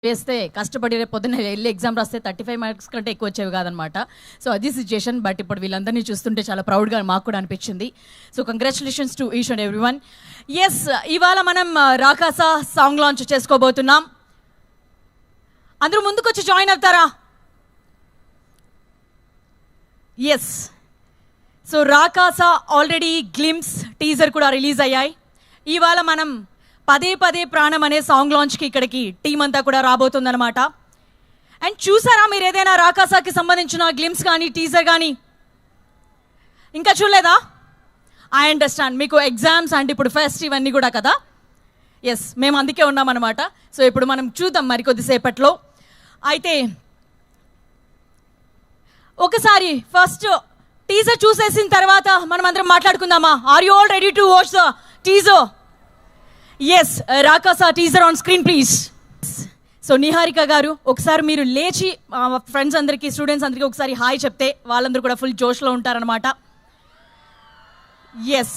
వేస్తే కష్టపడి రేపు పొద్దున్న వెళ్ళి ఎగ్జామ్ రాస్తే 35 మార్క్స్ కంటే ఎక్కువ వచ్చేవి కాదనమాట. సో అది సిచ్యుయేషన్. బట్ ఇప్పుడు వీళ్ళందరినీ చూస్తుంటే చాలా ప్రౌడ్గా మాకు కూడా అనిపించింది. So congratulations to each and every one. Yes, ఇవాళ మనం రాకాసా సాంగ్ లాంచ్ చేసుకోబోతున్నాం. అందరూ ముందుకు వచ్చి జాయిన్ అవుతారా? Yes. So Rakasa already glimpse teaser కూడా రిలీజ్ అయ్యాయి. ఇవాళ మనం పదే పదే ప్రాణం అనే సాంగ్ లాంచ్కి ఇక్కడికి టీం అంతా కూడా రాబోతుందన్నమాట. అండ్ చూసారా మీరు ఏదైనా రాకాసాకి సంబంధించిన గ్లిమ్స్ కానీ టీజర్ కానీ? ఇంకా చూడలేదా? ఐ అండర్స్టాండ్, మీకు ఎగ్జామ్స్ అండ్ ఇప్పుడు ఫెస్ట్ ఇవన్నీ కూడా కదా. ఎస్, మేము అందుకే ఉన్నామన్నమాట. సో ఇప్పుడు మనం చూద్దాం మరి కొద్దిసేపట్లో. అయితే ఒకసారి ఫస్ట్ టీజర్ చూసేసిన తర్వాత మనం అందరం మాట్లాడుకుందామా? Are you all ready to watch the teaser? Yes, Rakasa teaser on screen please. So Niharika గారు, ఒకసారి మీరు లేచి ఫ్రెండ్స్ అందరికీ, స్టూడెంట్స్ అందరికీ ఒకసారి హాయ్ చెప్తే వాళ్ళందరూ కూడా ఫుల్ జోష్లో ఉంటారనమాట. ఎస్.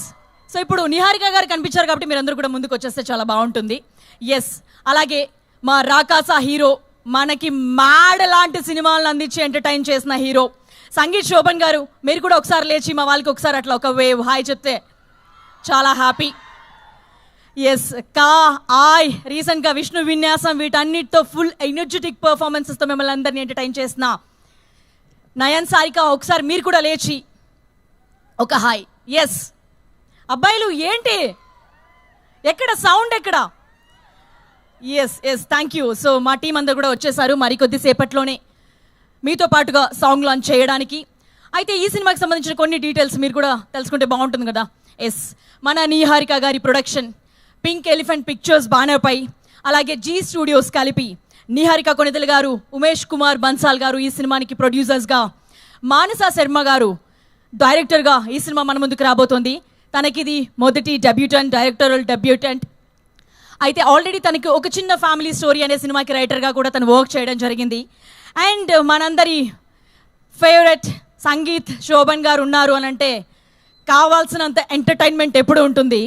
సో ఇప్పుడు నిహారిక గారు కనిపించారు కాబట్టి మీరందరూ కూడా ముందుకు వచ్చేస్తే చాలా బాగుంటుంది. ఎస్, అలాగే మా రాకాసా హీరో, మనకి మ్యాడ్ లాంటి సినిమాలను అందించి ఎంటర్టైన్ చేసిన హీరో సంగీత్ శోభన్ గారు, మీరు కూడా ఒకసారి లేచి మా వాళ్ళకి ఒకసారి అట్లా ఒక వేవ్ హాయ్ చెప్తే చాలా హ్యాపీ. ఎస్, ఆయ్ రీసెంట్గా విష్ణు విన్యాసం వీటన్నిటితో ఫుల్ ఎనర్జెటిక్ పర్ఫార్మెన్సెస్తో మిమ్మల్ని అందరినీ ఎంటర్టైన్ చేసిన నయన్ సారిక, ఒకసారి మీరు కూడా లేచి ఒక హాయ్. ఎస్ అబ్బాయిలు, ఏంటి ఎక్కడ సౌండ్ ఎక్కడ? Yes yes, thank you. So మా టీం అందరు కూడా వచ్చేసారు మరికొద్దిసేపట్లోనే మీతో పాటుగా సాంగ్ లాంచ్ చేయడానికి. అయితే ఈ సినిమాకి సంబంధించిన కొన్ని డీటెయిల్స్ మీరు కూడా తెలుసుకుంటే బాగుంటుంది కదా. ఎస్, మన నిహారిక గారి ప్రొడక్షన్ పింక్ ఎలిఫెంట్ పిక్చర్స్ బ్యానర్పై, అలాగే జీ స్టూడియోస్ కలిపి నిహారిక కొనిదెల గారు, ఉమేష్ కుమార్ బన్సాల్ గారు ఈ సినిమానికి ప్రొడ్యూసర్స్గా, మానస శర్మ గారు డైరెక్టర్గా ఈ సినిమా మన ముందుకు రాబోతోంది. తనకిది మొదటి డైరెక్టరల్ డెబ్యూటెంట్. అయితే ఆల్రెడీ తనకి ఒక చిన్న ఫ్యామిలీ స్టోరీ అనే సినిమాకి రైటర్గా కూడా తను వర్క్ చేయడం జరిగింది. అండ్ మనందరి ఫేవరెట్ సంగీత్ శోభన్ గారు ఉన్నారు అని అంటే కావాల్సినంత ఎంటర్టైన్మెంట్ ఎప్పుడు ఉంటుంది.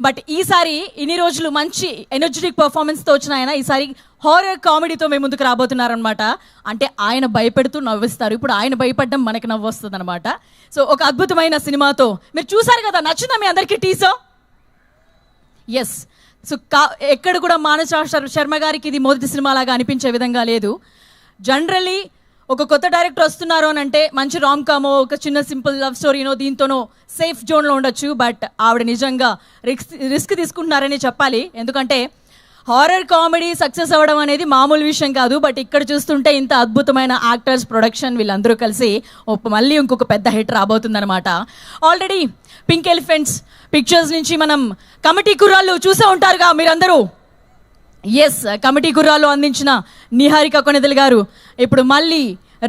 బట్ ఈసారి ఇన్ని రోజులు మంచి ఎనర్జెటిక్ పర్ఫార్మెన్స్తో వచ్చిన ఆయన ఈసారి హారర్ కామెడీతో మేము ముందుకు రాబోతున్నారనమాట. అంటే ఆయన భయపెడుతూ నవ్విస్తారు, ఇప్పుడు ఆయన భయపడడం మనకి నవ్వు వస్తుంది అనమాట. సో ఒక అద్భుతమైన సినిమాతో మీరు చూసారు కదా, నచ్చిందా మీ అందరికీ టీజర్? ఎస్. సో ఎక్కడ కూడా మానస శర్మ గారికి ఇది మొదటి సినిమా లాగా అనిపించే విధంగా లేదు. జనరల్లీ ఒక కొత్త డైరెక్టర్ వస్తున్నారు అని అంటే మంచి రామ్ కామో, ఒక చిన్న సింపుల్ లవ్ స్టోరీనో దీంతోనో సేఫ్ జోన్లో ఉండొచ్చు. బట్ ఆవిడ నిజంగా రిస్క్ తీసుకుంటున్నారని చెప్పాలి. ఎందుకంటే హారర్ కామెడీ సక్సెస్ అవ్వడం అనేది మామూలు విషయం కాదు. బట్ ఇక్కడ చూస్తుంటే ఇంత అద్భుతమైన యాక్టర్స్, ప్రొడక్షన్ వీళ్ళందరూ కలిసి మళ్ళీ ఇంకొక పెద్ద హిట్ రాబోతుందన్నమాట. ఆల్రెడీ పింక్ ఎలిఫెంట్స్ పిక్చర్స్ నుంచి మనం కమిటీ కుర్రాళ్ళు చూసే ఉంటారుగా మీరందరూ. ఎస్, కమిటీ కుర్రాళ్ళు అందించిన నిహారిక కొనిదెల గారు ఇప్పుడు మళ్ళీ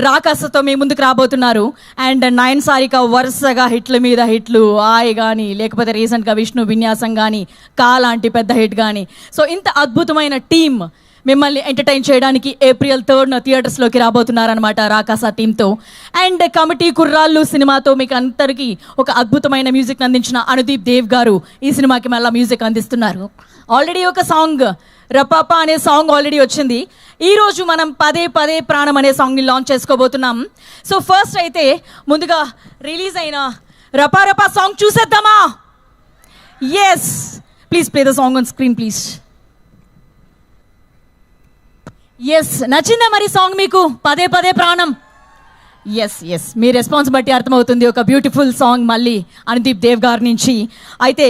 రాకాసతో మీ ముందుకు రాబోతున్నారు. అండ్ నయన్ సారిక వరుసగా హిట్ల మీద హిట్లు, ఆయ్ కానీ లేకపోతే రీసెంట్గా విష్ణు విన్యాసం కానీ, లాంటి పెద్ద హిట్ కానీ. సో ఇంత అద్భుతమైన టీం మిమ్మల్ని ఎంటర్టైన్ చేయడానికి April 3rd థియేటర్స్లోకి రాబోతున్నారనమాట రాకాసా టీంతో. అండ్ కమిటీ కుర్రాళ్ళు సినిమాతో మీకు అందరికీ ఒక అద్భుతమైన మ్యూజిక్ అందించిన అనుదీప్ దేవ్ గారు ఈ సినిమాకి మళ్ళీ మ్యూజిక్ అందిస్తున్నారు. ఆల్రెడీ ఒక సాంగ్ రపాపా అనే సాంగ్ ఆల్రెడీ వచ్చింది. ఈరోజు మనం పదే పదే ప్రాణం అనే సాంగ్ని లాంచ్ చేసుకోబోతున్నాం. సో ఫస్ట్ అయితే ముందుగా రిలీజ్ అయిన రపారపా సాంగ్ చూసేద్దామా? Yes, please play the song on screen please. Yes, నచ్చిందా మరి సాంగ్ మీకు? పదే పదే ప్రాణం. ఎస్ ఎస్, మీ రెస్పాన్స్ బట్టి అర్థమవుతుంది. ఒక బ్యూటిఫుల్ సాంగ్ మళ్ళీ అనుదీప్ దేవ్ గారి నుంచి. అయితే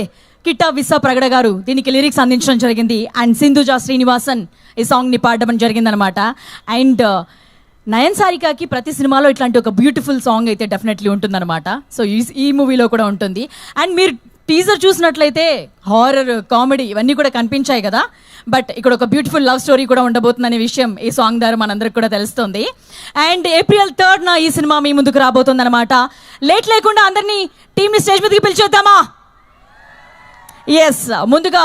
కిట్టా విస్సా ప్రగడ గారు దీనికి లిరిక్స్ అందించడం జరిగింది. అండ్ సింధుజా శ్రీనివాసన్ ఈ సాంగ్ని పాడడం జరిగిందనమాట. అండ్ నయన్ సారికకి ప్రతి సినిమాలో ఇట్లాంటి ఒక బ్యూటిఫుల్ సాంగ్ అయితే డెఫినెట్లీ ఉంటుందన్నమాట. సో ఈ మూవీలో కూడా ఉంటుంది. అండ్ మీరు టీజర్ చూసినట్లయితే హారర్, కామెడీ ఇవన్నీ కూడా కనిపించాయి కదా. బట్ ఇక్కడ ఒక బ్యూటిఫుల్ లవ్ స్టోరీ కూడా ఉండబోతుందనే విషయం ఈ సాంగ్ ద్వారా మనందరికి కూడా తెలుస్తుంది. అండ్ April 3rd ఈ సినిమా మీ ముందుకు రాబోతుంది అనమాట. లేట్ లేకుండా అందరినీ టీంని స్టేజ్ మీదకి పిలిచేద్దామా? ఎస్, ముందుగా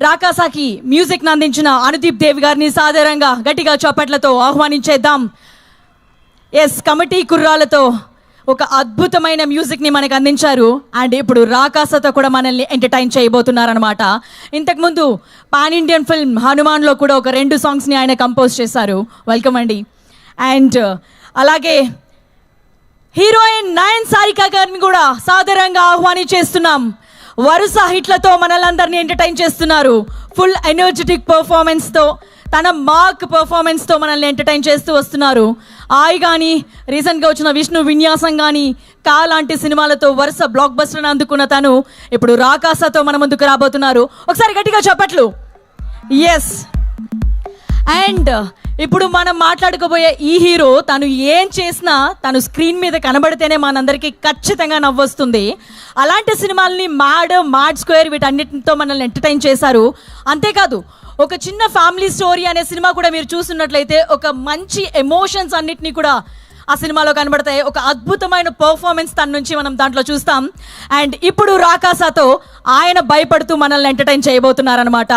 రాకాసాకి మ్యూజిక్ని అందించిన అనుదీప్ దేవ్ గారిని సాధారణంగా గట్టిగా చప్పట్లతో ఆహ్వానించేద్దాం. ఎస్, కమిటీ కుర్రాలతో ఒక అద్భుతమైన మ్యూజిక్ని మనకు అందించారు. అండ్ ఇప్పుడు రాకాసతో కూడా మనల్ని ఎంటర్టైన్ చేయబోతున్నారనమాట. ఇంతకుముందు పాన్ ఇండియన్ ఫిల్మ్ హనుమాన్లో కూడా ఒక 2 సాంగ్స్ని ఆయన కంపోజ్ చేశారు. వెల్కమ్ అండి. అండ్ అలాగే హీరోయిన్ నయన్ సారిక గారిని కూడా సాదరంగా ఆహ్వానించేస్తున్నాం. వరుస హిట్లతో మనల్ని ఎంటర్టైన్ చేస్తున్నారు. ఫుల్ ఎనర్జెటిక్ పర్ఫార్మెన్స్తో, తన మార్క్ పర్ఫార్మెన్స్తో మనల్ని ఎంటర్టైన్ చేస్తూ వస్తున్నారు. ఆయి కానీ, రీసెంట్గా వచ్చిన విష్ణు విన్యాసం కానీ, కా లాంటి సినిమాలతో వరుస బ్లాక్ బస్టర్ని అందుకున్న తను ఇప్పుడు రాకాసతో మన ముందుకు రాబోతున్నారు. ఒకసారి గట్టిగా చెప్పట్లు. ఎస్. అండ్ ఇప్పుడు మనం మాట్లాడుకోబోయే ఈ హీరో తను ఏం చేసినా తను స్క్రీన్ మీద కనబడితేనే మనందరికీ ఖచ్చితంగా నవ్వొస్తుంది. అలాంటి సినిమాల్ని మ్యాడ్ స్క్వేర్ వీటన్నిటితో మనల్ని ఎంటర్టైన్ చేశారు. అంతేకాదు ఒక చిన్న ఫ్యామిలీ స్టోరీ అనే సినిమా కూడా మీరు చూస్తున్నట్లయితే ఒక మంచి ఎమోషన్స్ అన్నిటినీ కూడా ఆ సినిమాలో కనబడతాయి. ఒక అద్భుతమైన పర్ఫార్మెన్స్ తన నుంచి మనం దాంట్లో చూస్తాం. అండ్ ఇప్పుడు రాకాసతో ఆయన భయపడుతూ మనల్ని ఎంటర్టైన్ చేయబోతున్నారనమాట.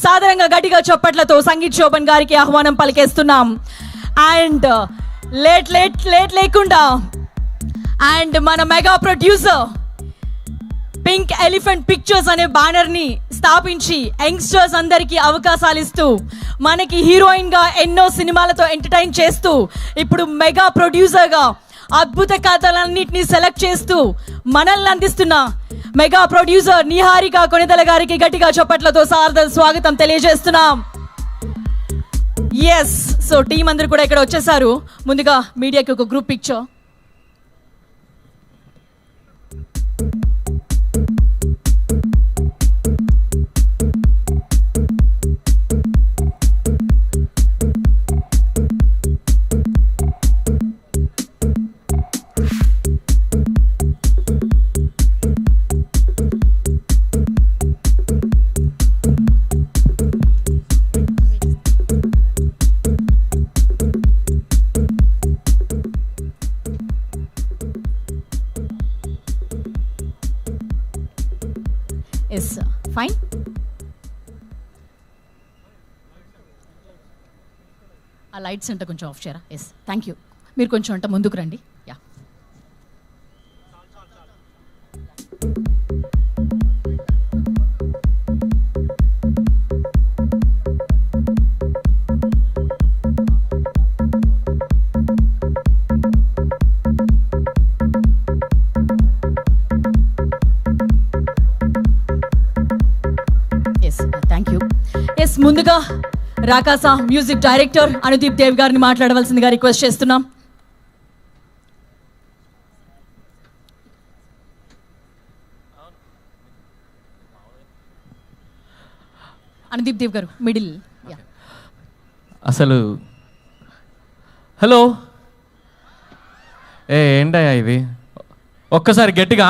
సాధారణంగా గట్టిగా చప్పట్లతో సంగీత్ శోభన్ గారికి ఆహ్వానం పలికేస్తున్నాం. అండ్ లేట్ లేకుండా అండ్ మన mega producer pink elephant pictures అనే బ్యానర్ని స్థాపించి యంగ్స్టర్స్ అందరికీ అవకాశాలు ఇస్తూ మనకి హీరోయిన్గా ఎన్నో సినిమాలతో ఎంటర్టైన్ చేస్తూ ఇప్పుడు మెగా ప్రొడ్యూసర్గా అద్భుత కథలన్నింటినీ సెలెక్ట్ చేస్తూ మనల్ని అందిస్తున్న మెగా ప్రొడ్యూసర్ నిహారిక కొనిదల గారికి గట్టిగా చప్పట్లతో సాదర స్వాగతం తెలియజేస్తున్నాం. ఎస్. సో టీం అందరూ కూడా ఇక్కడ వచ్చేసారు. ముందుగా మీడియాకి ఒక గ్రూప్ పిక్చర్. Yes fine. ఆ లైట్స్ అంటే కొంచెం ఆఫ్ చేయరా? Yes thank you. మీరు కొంచెం అంటే ముందుకు రండి. యా ముందుగా రాకాస మ్యూజిక్ డైరెక్టర్ అనుదీప్ దేవ్ గారిని మాట్లాడవలసిందిగా రిక్వెస్ట్ చేస్తున్నాం. అనుదీప్ దేవ్ గారు మిడిల్. అసలు హలో ఏంటయ్యా ఇది? ఒక్కసారి గట్టిగా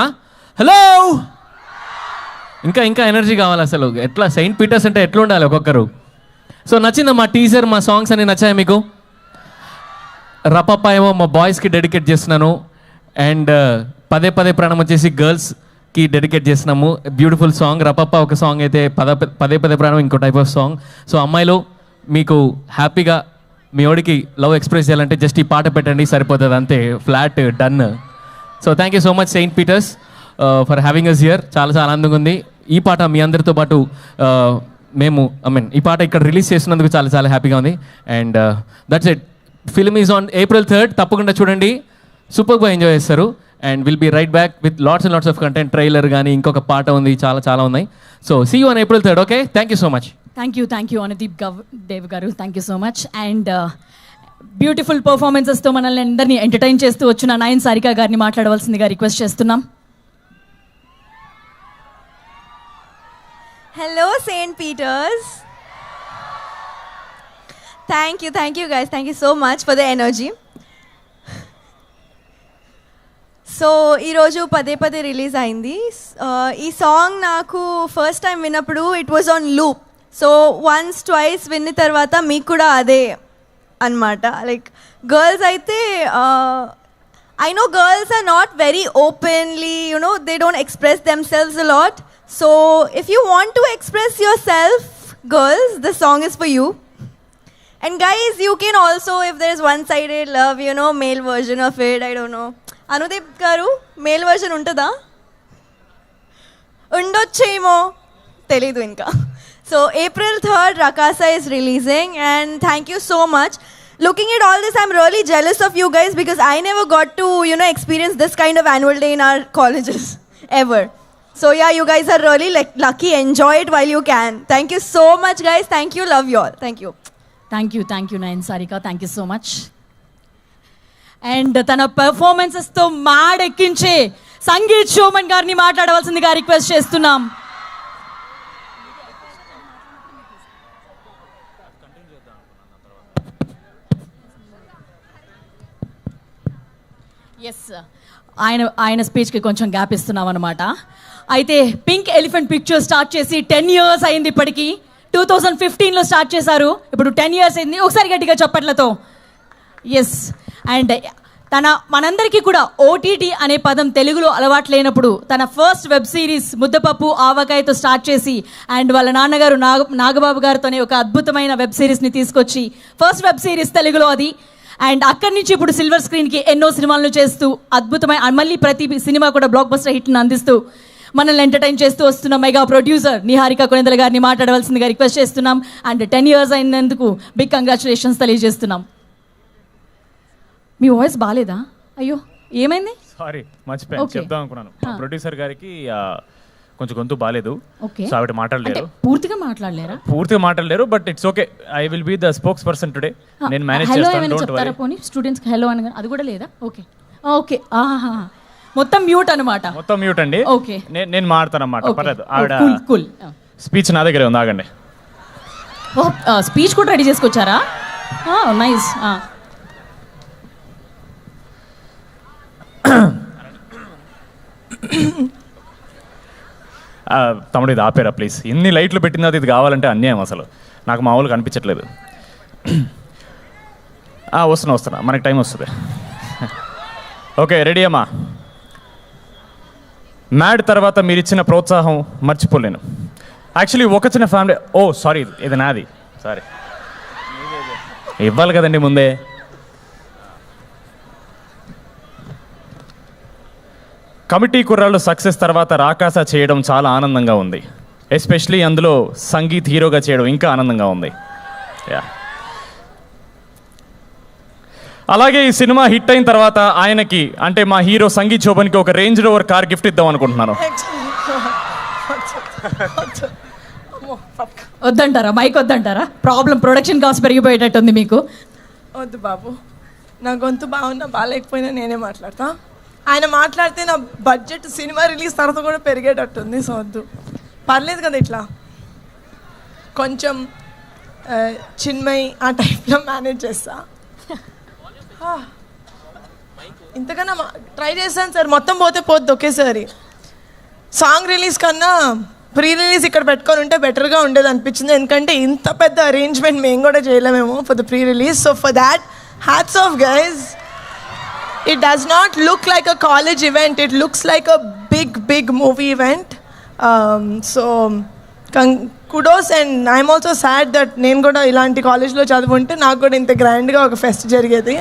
హలో. ఇంకా ఎనర్జీ కావాలి. అసలు ఎట్లా సెయింట్ పీటర్స్ అంటే ఎట్లా ఉండాలి ఒక్కొక్కరు. సో నచ్చిందా మా టీజర్, మా సాంగ్స్ అన్ని నచ్చాయి మీకు? రపప్ప ఏమో మా బాయ్స్కి డెడికేట్ చేస్తున్నాను. అండ్ పదే ప్రాణం వచ్చేసి గర్ల్స్కి డెడికేట్ చేస్తున్నాము. బ్యూటిఫుల్ సాంగ్ రపప్ప ఒక సాంగ్ అయితే, పదే ప్రాణం ఇంకో టైప్ ఆఫ్ సాంగ్. సో అమ్మాయిలు మీకు హ్యాపీగా మీ ఓడికి లవ్ ఎక్స్ప్రెస్ చేయాలంటే జస్ట్ ఈ పాట పెట్టండి, సరిపోతుంది అంతే. Flat done. So thank you so much Saint Peter's for having us here. చాలా ఆనందంగా ఉంది. ఈ పాట మీ అందరితో పాటు మేము ఈ పాట ఇక్కడ రిలీజ్ చేసినందుకు చాలా హ్యాపీగా ఉంది. And that's it. Film is on April 3rd. తప్పకుండా చూడండి, సూపర్గా ఎంజాయ్ చేస్తారు. And will be right back with lots and lots of content. Trailer కానీ ఇంకొక పాట ఉంది, చాలా ఉన్నాయి. So see you on April 3rd. Okay, thank you so much. Thank you Anudeep Dev గారు. Thank you so much. And beautiful పర్ఫార్మెన్సెస్తో మనల్ని అందరినీ ఎంటర్టైన్ చేస్తూ వచ్చిన నయన్ సారిక గారిని మాట్లాడవలసిందిగా రిక్వెస్ట్ చేస్తున్నాం. Hello, St. Peters. Thank you guys. Thank you so much for the energy. So ఈరోజు పదే రిలీజ్ అయింది. ఈ సాంగ్ నాకు ఫస్ట్ టైం విన్నప్పుడు it was on loop. So once twice విన్న తర్వాత మీకు కూడా అదే అన్నమాట. లైక్ గర్ల్స్ అయితే I know girls are not very openly, they don't express themselves a lot. So if you want to express yourself, girls, this song is for you. And guys, you can also, if there is one-sided love, male version of it, I don't know. Anudeep గారు male version ఉంటుందా? ఉండొచ్చేమో, తెలీదు ఇంకా. So April 3rd Rakasa is releasing and thank you so much. Looking at all this, I'm really jealous of you guys because I never got to, experience this kind of annual day in our colleges ever. So yeah, you guys are really lucky. Enjoy it while you can. Thank you so much, guys. Thank you. Love you all. Thank you. Thank you Nayan Sarika, thank you so much. And తన పెర్ఫార్మెన్సెస్తో మాడెక్కించే సంగీత్ షోమన్ గారిని మాట్లాడవలసిందిగా request చేస్తున్నాం. Yes, ఆయన స్పీచ్కి కొంచెం gap ఇస్తున్నాం అనమాట. అయితే pink elephant picture start చేసి 10 years అయింది. ఇప్పటికీ 2015లో స్టార్ట్ చేశారు, ఇప్పుడు 10 years అయింది. ఒకసారి గట్టిగా చప్పట్లతో. ఎస్, అండ్ మనందరికీ కూడా ఓటీటీ అనే పదం తెలుగులో అలవాటు లేనప్పుడు తన ఫస్ట్ వెబ్ సిరీస్ ముద్దపప్పు ఆవకాయతో స్టార్ట్ చేసి అండ్ వాళ్ళ నాన్నగారు నాగబాబు గారితోనే ఒక అద్భుతమైన వెబ్ సిరీస్ని తీసుకొచ్చి ఫస్ట్ వెబ్ సిరీస్ తెలుగులో అది. అండ్ అక్కడి నుంచి ఇప్పుడు సిల్వర్ స్క్రీన్కి ఎన్నో సినిమాలను చేస్తూ అద్భుతమైన మళ్ళీ ప్రతి సినిమా కూడా బ్లాక్ బస్టర్ హిట్ను అందిస్తూ మనల్ని ఎంటర్టైన్ చేస్తూ వస్తున్న మెగా ప్రొడ్యూసర్ నిహారిక కొణిదెల గారిని మాట్లాడవలసిందిగా రిక్వెస్ట్ చేస్తున్నాం. అండ్ 10 years అయినందుకు బిగ్ కంగ్రాచులేషన్స్ తెలియజేస్తున్నాం. మీ వాయిస్ బాగాలేదా? అయ్యో, ఏమైంది? సారీ, మర్చిపోయాను చెప్దాం అనుకున్నాను. ప్రొడ్యూసర్ గారికి కొంచెం గొంతు బాగాలేదు, సో ఆవిడ మాట్లాడలేరు. పూర్తిగా మాట్లాడలేరు, but it's okay. I will be the spokes person today. నేను మేనేజ్ చేస్తాను, డోంట్ వరీ. పోనీ స్టూడెంట్స్ కి హలో అని అది కూడా లేదా? ఓకే ఓకే, మొత్తం మ్యూట్ అన్నమాట. మొత్తం మ్యూట్ అండి. ఓకే, నేను మాడతాను అన్నమాట, పర్లేదు. ఆవిడ కూల్. స్పీచ్ నా దగ్గరే ఉంది, ఆగండి. స్పీచ్ కూడా రెడీ చేసుకొచ్చారా? నైస్. తమ్ముడు ఇది ఆపేరా ప్లీజ్. ఎన్ని లైట్లు పెట్టిందో ఇది కావాలంటే అన్యాయం, అసలు నాకు మామూలుగా అనిపించట్లేదు. వస్తున్నా, మనకి టైం వస్తుంది. ఓకే, రెడీ అమ్మా. మ్యాడ్ తర్వాత మీరు ఇచ్చిన ప్రోత్సాహం మర్చిపోలేను. యాక్చువల్లీ ఒక చిన్న ఫ్యామిలీ. సారీ, ఇది నాది, సారీ. ఇవ్వాలి కదండి ముందే. కమిటీ కుర్రాళ్ళు సక్సెస్ తర్వాత రాకాస చేయడం చాలా ఆనందంగా ఉంది. ఎస్పెషలీ అందులో సంగీత్ హీరోగా చేయడం ఇంకా ఆనందంగా ఉంది. అలాగే ఈ సినిమా హిట్ అయిన తర్వాత ఆయనకి, అంటే మా హీరో సంగీత్ శోభన్కి ఒక రేంజ్ రోవర్ కార్ గిఫ్ట్ ఇద్దాం అనుకుంటున్నాను. వద్దంటారా? మైక్ వద్దంటారా? ప్రాబ్లం, ప్రొడక్షన్ కాస్ట్ పెరిగిపోయేటట్టుంది మీకు. వద్దు బాబు, నా గొంతు బాగున్నా బాగాలేకపోయినా నేనే మాట్లాడతా. ఆయన మాట్లాడితే నా బడ్జెట్ సినిమా రిలీజ్ తర్వాత కూడా పెరిగేటట్టుంది. సో వద్దు, పర్లేదు కదా. ఇట్లా కొంచెం చిన్మయ్ ఆ టైప్లో మేనేజ్ చేస్తా. ఇంతకన్నా ట్రై చేశాను సార్, మొత్తం పోతే పోద్ది ఒకేసారి. సాంగ్ రిలీజ్ కన్నా ప్రీ రిలీజ్ ఇక్కడ పెట్టుకొని ఉంటే బెటర్గా ఉండేది అనిపించింది. ఎందుకంటే ఇంత పెద్ద అరేంజ్మెంట్ మేము కూడా చేయలేమేమో for the pre release. So for that hats off guys. It does not look like a college event. It looks like a big movie event. So kudos, and I'm also sad that నేను కూడా ఇలాంటి కాలేజ్లో చదువుంటే నాకు కూడా ఇంత గ్రాండ్గా ఒక pest జరిగేది.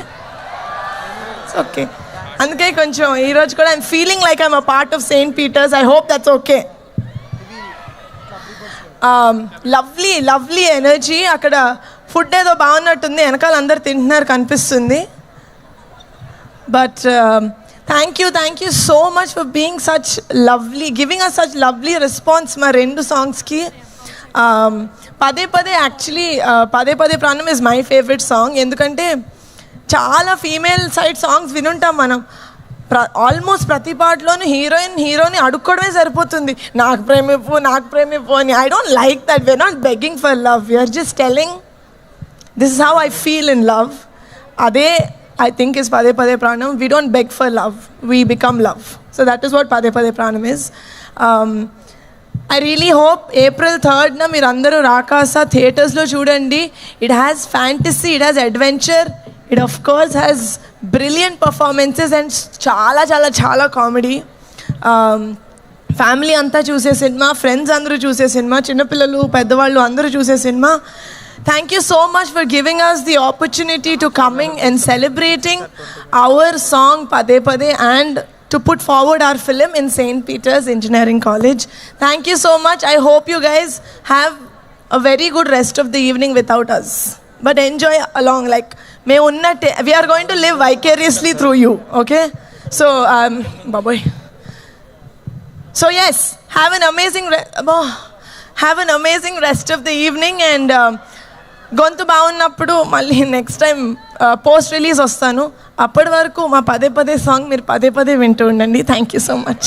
ఓకే, అందుకే కొంచెం ఈరోజు కూడా I'm feeling like I'm a part of Saint Peter's. I hope that's okay. Lovely energy. అక్కడ ఫుడ్ ఏదో బాగున్నట్టుంది, వెనకాల అందరు తింటున్నారు కనిపిస్తుంది. But thank you so much for being such lovely, giving us such lovely response మా 2 songs-కి. పదే యాక్చువల్లీ పదే ప్రాణం is my favorite song. ఎందుకంటే చాలా ఫీమేల్ సైడ్ సాంగ్స్ వినుంటాం మనం. ఆల్మోస్ట్ ప్రతి పాటలోనూ హీరోని అడుక్కోవడమే సరిపోతుంది, నాకు ప్రేమిప్పు అని. I don't like that. We're not begging for love, we're just telling this is how I feel in love. అదే I think is Pade Pade Pranam. We don't beg for love, we become love. So that is what Pade Pade Pranam is. I really hope April 3rd na meer andaru Rakasa theaters lo chudandi. It has fantasy, it has adventure, it of course has brilliant performances and చాలా comedy. Family అంతా చూసే cinema, friends అందరూ చూసే cinema, చిన్నపిల్లలు పెద్దవాళ్ళు అందరూ చూసే cinema. Thank you so much for giving us the opportunity to coming and celebrating our song Pade Pade and to put forward our film in St. Peter's Engineering College. Thank you so much. I hope you guys have a very good rest of the evening without us. But enjoy along, like we are going to live vicariously through you, okay? So, bye-bye. So yes, have an amazing rest of the evening and గొంతు బాగున్నప్పుడు మళ్ళీ next time post release వస్తాను. అప్పటి వరకు మా పదే పదే song మీరు పదే పదే వింటూ ఉండండి. Thank you so much.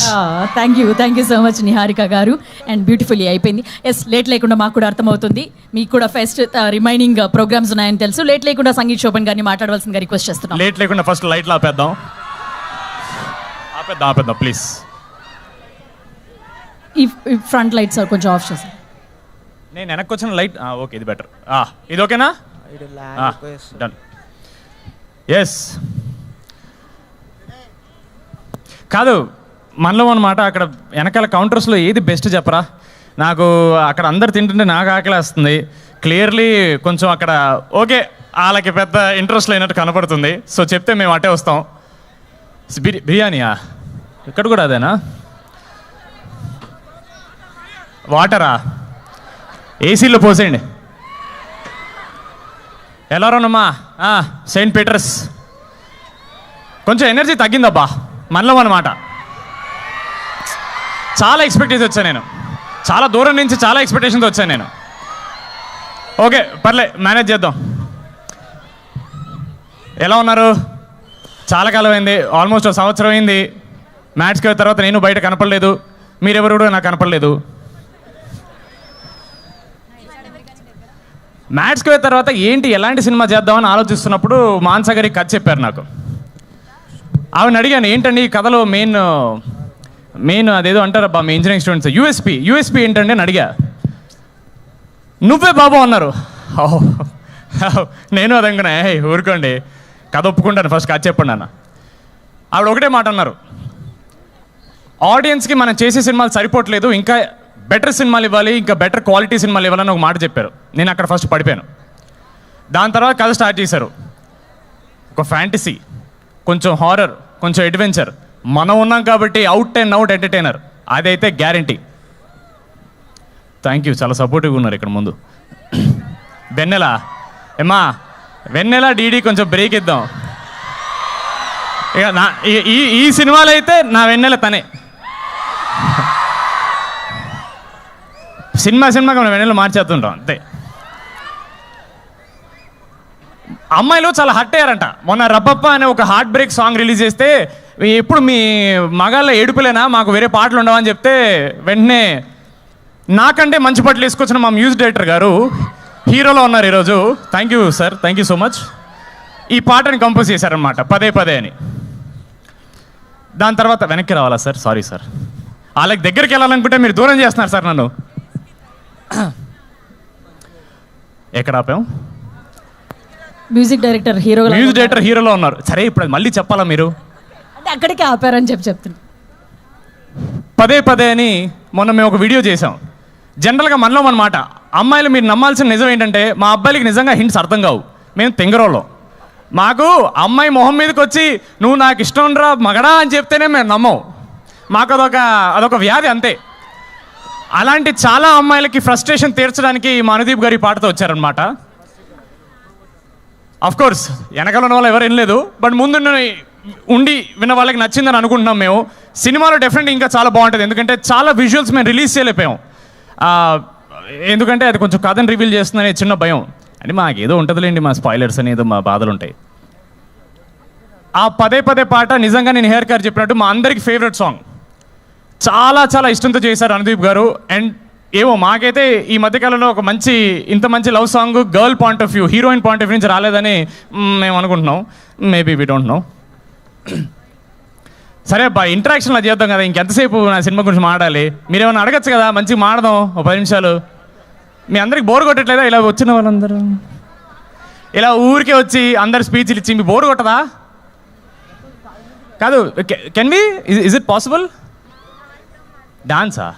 Thank you so much Niharika గారు. అండ్ బ్యూటిఫుల్లీ అయిపోయింది. ఎస్, లేట్ లేకుండా మాకు కూడా అర్థమవుతుంది మీకు కూడా ఫెస్ట్ రిమైనింగ్ ప్రోగ్రామ్స్ ఉన్నాయని తెలుసు. లేట్ లేకుండా సంగీత్ శోభన్ గారిని మాట్లాడవలసిందిగా రిక్వెస్ట్ చేస్తున్నాం. లేట్ లేకుండా ఫస్ట్ లైట్లు ఆపేద్దాం ప్లీజ్. ఈ ఫ్రంట్ లైట్స్ కొంచెం ఆఫ్ చేస్తాం. నేను వెనక్కి వచ్చిన లైట్ ఓకే, ఇది బెటర్. ఇది ఓకేనా? డన్. ఎస్, కాదు మనలో అన్నమాట. అక్కడ వెనకాల కౌంటర్స్లో ఏది బెస్ట్ చెప్పరా? నాకు అక్కడ అందరు తింటుంటే నాకు ఆకలేస్తుంది. క్లియర్లీ కొంచెం అక్కడ ఓకే వాళ్ళకి పెద్ద ఇంట్రెస్ట్ లేనట్టు కనపడుతుంది. సో చెప్తే మేము అటే వస్తాం. బిర్యానీయా? ఇక్కడ కూడా అదేనా? వాటరా? ఏసీలో పోసేయండి. ఎలా రానమ్మా? సెయింట్ పీటర్స్ కొంచెం ఎనర్జీ తగ్గిందబ్బా మనలో అన్నమాట. చాలా ఎక్స్పెక్టేషన్ వచ్చాను నేను, చాలా దూరం నుంచి చాలా ఎక్స్పెక్టేషన్తో వచ్చాను నేను. ఓకే పర్లే, మేనేజ్ చేద్దాం. ఎలా ఉన్నారు? చాలా కాలం అయింది, ఆల్మోస్ట్ 1 సంవత్సరం అయింది. మ్యాచ్కి తర్వాత నేను బయట కనపడలేదు, మీరెవరు కూడా నాకు కనపడలేదు. మ్యాచ్కి పోయిన తర్వాత ఏంటి ఎలాంటి సినిమా చేద్దామని ఆలోచిస్తున్నప్పుడు మాన్సా గారికి కథ చెప్పారు నాకు. ఆవిడని అడిగాను, ఏంటండి ఈ కథలో మెయిన్ అదేదో అంటారబ్బా మీ ఇంజనీరింగ్ స్టూడెంట్స్ యూఎస్పీ ఏంటండి అని అడిగా. నువ్వే బాబు అన్నారు. నేను అదనుకున్నా, ఊరుకోండి కథ ఒప్పుకుంటాను, ఫస్ట్ కథ చెప్పండి అన్న. ఆవిడ ఒకటే మాట అన్నారు, ఆడియన్స్కి మనం చేసే సినిమాలు సరిపోవట్లేదు, ఇంకా బెటర్ సినిమాలు ఇవ్వాలి, ఇంకా బెటర్ క్వాలిటీ సినిమాలు ఇవ్వాలని ఒక మాట చెప్పారు. నేను అక్కడ ఫస్ట్ పడిపోయాను. దాని తర్వాత కథ స్టార్ట్ చేశారు. ఒక ఫ్యాంటసీ, కొంచెం హారర్, కొంచెం అడ్వెంచర్. మనం ఉన్నాం కాబట్టి అవుట్ అండ్ అవుట్ ఎంటర్టైనర్, అదైతే గ్యారంటీ. థ్యాంక్ యూ, చాలా సపోర్టివ్గా ఉన్నారు ఇక్కడ ముందు. వెన్నెల డీడీ కొంచెం బ్రేక్ ఇద్దాం. ఇక ఈ సినిమాలో అయితే నా వెన్నెల తనే. సినిమాకి మనం వెన్నెల మార్చేస్తుంటాం అంతే. అమ్మాయిలు చాలా హట్ అయ్యారంట. మొన్న రబ్బప్ప అనే ఒక హార్ట్ బ్రేక్ సాంగ్ రిలీజ్ చేస్తే, ఎప్పుడు మీ మగాళ్ళ ఏడుపులేనా, మాకు వేరే పాటలు ఉండవని చెప్తే వెంటనే నాకంటే మంచి పాటలు వేసుకొచ్చిన మా మ్యూజిక్ డైరెక్టర్ గారు హీరోలో ఉన్నారు ఈరోజు. Thank you sir, thank you so much. ఈ పాటని కంపోజ్ చేశారనమాట, పదే పదే అని. దాని తర్వాత వెనక్కి రావాలా సార్? సారీ సార్, వాళ్ళకి దగ్గరికి వెళ్ళాలనుకుంటే మీరు దూరం చేస్తున్నారు సార్ నన్ను. ఎక్కడ ఆపాం? మ్యూజిక్ డైరెక్టర్ హీరోలో ఉన్నారు. సరే ఇప్పుడు అది మళ్ళీ చెప్పాలా మీరు? అంటే అక్కడికే ఆపారని చెప్తున్నా. పదే పదే అని మొన్న మేము ఒక వీడియో చేసాం. జనరల్గా మనలో అన్నమాట, అమ్మాయిలు మీరు నమ్మాల్సిన నిజం ఏంటంటే, మా అబ్బాయిలకి నిజంగా హింట్స్ అర్థం కావు. మేము తెంగరోళ్ళం. మాకు అమ్మాయి మొహం మీదకి వచ్చి నువ్వు నాకు ఇష్టం రా మగడా అని చెప్తేనే మేము నమ్మం. మాకు అదొక వ్యాధి అంతే. అలాంటి చాలా అమ్మాయిలకి ఫ్రస్ట్రేషన్ తీర్చడానికి మా అనుదీప్ గారి పాటతో వచ్చారనమాట. కోర్స్ వెనకాల ఉన్న వాళ్ళు ఎవరు వినలేదు, బట్ ముందు ఉండి విన్న వాళ్ళకి నచ్చిందని అనుకుంటున్నాం మేము. సినిమాలో డెఫినెట్గా ఇంకా చాలా బాగుంటుంది, ఎందుకంటే చాలా విజువల్స్ మేము రిలీజ్ చేయలేకపోయాం. ఎందుకంటే అది కొంచెం కథను రివీల్ చేస్తుందనే చిన్న భయం. అంటే మాకు ఏదో ఉంటుందిలేండి, మా స్పాయిలర్స్ అని ఏదో మా బాధలు ఉంటాయి. ఆ పదే పదే పాట నిజంగా నేను హెయిర్ గారు చెప్పినట్టు మా అందరికి ఫేవరెట్ సాంగ్. చాలా చాలా ఇష్టంతో చేశారు అనుదీప్ గారు. అండ్ ఏమో మాకైతే ఈ మధ్యకాలంలో ఒక ఇంత మంచి love song girl point of view, heroine point of view నుంచి రాలేదని మేము అనుకుంటున్నాం. Maybe we don't know. సరే అబ్బా, ఇంటరాక్షన్లో చేద్దాం కదా, ఇంకెంతసేపు నా సినిమా గురించి మాట్లాడాలి? మీరేమైనా అడగచ్చు కదా, మంచిగా మాడదాం ఒక 10 నిమిషాలు. మీ అందరికి బోర్ కొట్టట్లేదా? ఇలా వచ్చిన వాళ్ళందరూ ఇలా ఊరికే వచ్చి అందరు స్పీచ్లు ఇచ్చి మీ బోర్ కొట్టదా? కాదు, can we, is it possible? డాన్సా?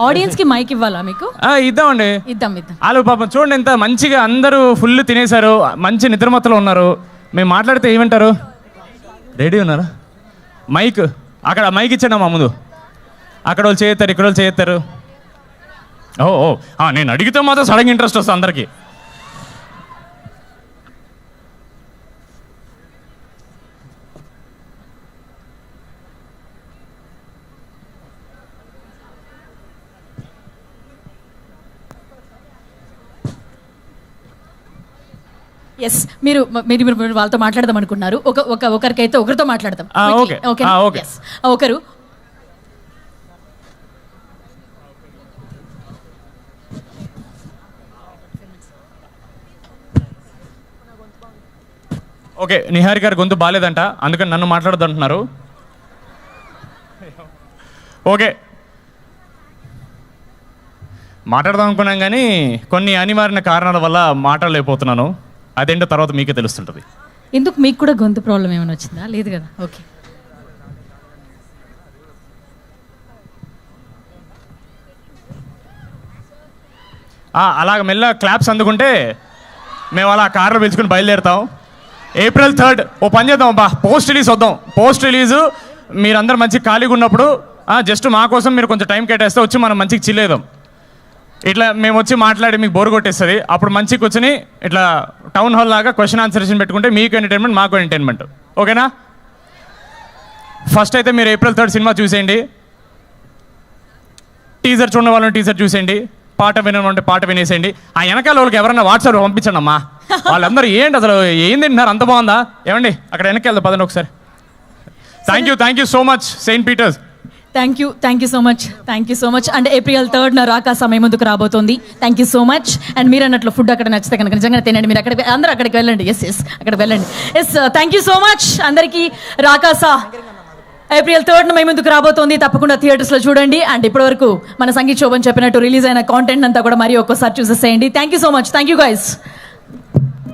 ఆడియన్స్ కి మైక్ ఇవ్వాలా మీకు? ఇద్దామండి. ఇద్దాం. వాళ్ళు పాపం చూడండి ఎంత మంచిగా అందరూ ఫుల్ తినేశారు, మంచి నిద్రమత్తులో ఉన్నారు. మేము మాట్లాడితే ఏమంటారు? రెడీ ఉన్నారా? మైక్ అక్కడ మైక్ ఇచ్చాను మా ముందు. అక్కడ వాళ్ళు చేస్తారు, ఇక్కడ వాళ్ళు చేస్తారు. నేను అడిగితే మాత్రం సడన్ ఇంట్రెస్ట్ వస్తుంది అందరికీ. ఎస్, మీరు వాళ్ళతో మాట్లాడదాం అనుకున్నారు. ఒకరికైతే ఒకరితో మాట్లాడదాం. ఒకరు ఓకే, నిహారి గారి గొంతు బాగాలేదంట, అందుకని నన్ను మాట్లాడద్దు అంటున్నారు. ఓకే, మాట్లాడదాం అనుకున్నాం కానీ కొన్ని అనివార్య కారణాల వల్ల మాట్లాడలేకపోతున్నాను. అదేంటో తర్వాత మీకే తెలుస్తుంటుంది. ఎందుకు, మీకు కూడా గొంతు ప్రాబ్లం ఏమైనా వచ్చిందా? లేదు కదా. ఓకే, అలాగ మెల్ల క్లాప్స్ అందుకుంటే మేము అలా కార్లో పిలుచుకుని బయలుదేరుతాం. April 3rd ఓ పని చేద్దాం అబ్బా, పోస్ట్ రిలీజ్ వద్దాం. పోస్ట్ రిలీజు మీరందరూ మంచి ఖాళీగా ఉన్నప్పుడు జస్ట్ మా కోసం మీరు కొంచెం టైం కేటాయిస్తే వచ్చి మనం మంచిగా చిల్లేదాం. ఇట్లా మేము వచ్చి మాట్లాడి మీకు బోర్ కొట్టేస్తుంది. అప్పుడు మంచిగా కూర్చొని ఇట్లా టౌన్ హాల్ లాగా క్వశ్చన్ ఆన్సర్ సెషన్ పెట్టుకుంటే మీకు ఎంటర్టైన్మెంట్, మాకు ఎంటర్టైన్మెంట్. ఓకేనా? ఫస్ట్ అయితే మీరు April 3rd సినిమా చూసేయండి. టీజర్ చూడని వాళ్ళని టీజర్ చూసేయండి, పాట వినంటే పాట వినేసేయండి. ఆ వెనకాల వాళ్ళకి ఎవరైనా వాట్సాప్ పంపించండి అమ్మా. వాళ్ళందరూ ఏంటి అసలు ఏం తింటున్నారు, అంత బాగుందా? ఏమండి అక్కడ వెనక్కి వెళ్దాం పదండి ఒకసారి. Thank you so much Saint Peter's. Thank you so much. And April 3rd రాకా సమయం ముందుకు రాబోతోంది. Thank you so much. And మీరు అన్నట్లు ఫుడ్ అక్కడ నచ్చితే కనుక నిజంగా తినండి. మీరు అందరూ అక్కడికి వెళ్ళండి. ఎస్ అక్కడికి వెళ్ళండి. థ్యాంక్ యూ సో మచ్ అందరికీ. రాకాసా April 3rd మేము ముందుకు రాబోతోంది. తప్పకుండా థియేటర్స్లో చూడండి. అండ్ ఇప్పటివరకు మన సంగీత్ శోభన్ చెప్పినట్టు రిలీజ్ అయిన కాంటెంట్ అంతా కూడా మరి ఒక్కసారి చూసేసేయండి. Thank you so much. Thank you guys.